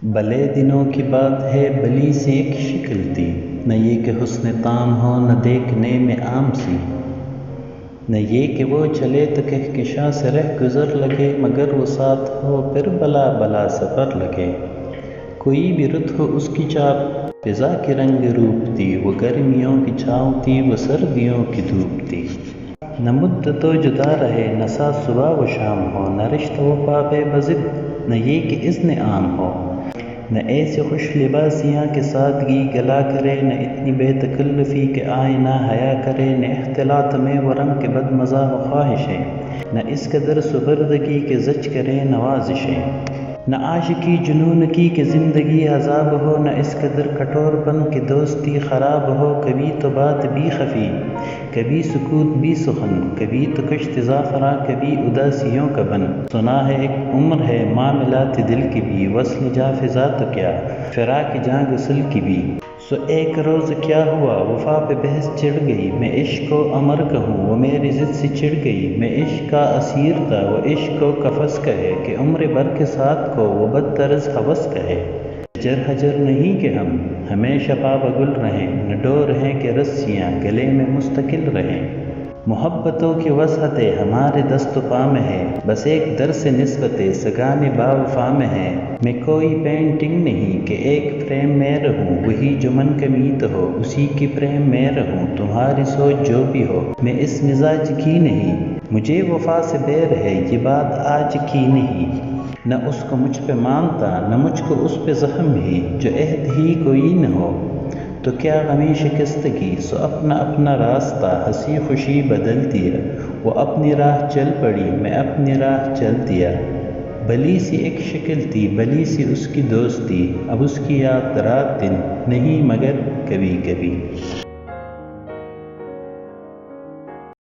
بھلے دنوں کی بات ہے بلی سی ایک شکل تھی، نہ یہ کہ حسن تام ہو نہ دیکھنے میں عام سی، نہ یہ کہ وہ چلے تو کہکشاں سے رہ گزر لگے، مگر وہ ساتھ ہو پھر بلا بلا سفر لگے۔ کوئی بھی رت ہو اس کی چاپ فضا کی رنگ روپ تھی، وہ گرمیوں کی چھاؤں تھی وہ سردیوں کی دھوپ تھی۔ نہ مدتوں جدا رہے نہ ساتھ صبح و شام ہو، نہ رشتہ وفا بے بضد نہ یہ کہ اذن عام ہو، نہ ایسے خوش لباسیاں کہ سادگی گلا کرے، نہ اتنی بے تکلفی کہ آئینہ حیا کرے، نہ اختلاط میں وہ رنگ کے بد مزہ و خواہشیں، نہ اس قدر سپردگی کہ زج کرے نوازشیں، نہ عاشقی جنون کی کہ زندگی عذاب ہو، نہ اس قدر کٹور پن کہ دوستی خراب ہو۔ کبھی تو بات بھی خفی کبھی سکوت بھی سخن، کبھی تو کشت زعفراں کبھی اداسیوں کا بن، سنا ہے ایک عمر ہے معاملات دل کی بھی، وصل جاں فضا تو کیا فراق جاں غسل کی بھی۔ سو ایک روز کیا ہوا وفا پہ بحث چڑھ گئی، میں عشق کو امر کہوں وہ میری ضد سے چڑھ گئی، میں عشق کا اسیر تھا وہ عشق کو قفس کہے، کہ عمر بھر کے ساتھ کو وہ بدطرز ہوس کہے۔ حجر حجر نہیں کہ ہم ہمیشہ پا بگل رہیں، نہ ڈور ہیں کہ رسیاں گلے میں مستقل رہیں۔ محبتوں کی وسعتیں ہمارے دست و پا میں ہے، بس ایک در سے نسبتیں سگانے با وفا میں ہے۔ میں کوئی پینٹنگ نہیں کہ ایک فریم میں رہوں، وہی جو من کا میت ہو اسی کی فریم میں رہوں، تمہاری سوچ جو بھی ہو میں اس مزاج کی نہیں، مجھے وفا سے بیر ہے یہ بات آج کی نہیں۔ نہ اس کو مجھ پہ مانتا نہ مجھ کو اس پہ زخم ہی، جو عہد ہی کوئی نہ ہو تو کیا غمی شکستگی، سو اپنا اپنا راستہ ہنسی خوشی بدل دیا، وہ اپنی راہ چل پڑی میں اپنی راہ چل دیا۔ بھلی سی ایک شکل تھی بھلی سی اس کی دوستی، اب اس کی یاد رات دن نہیں مگر کبھی کبھی۔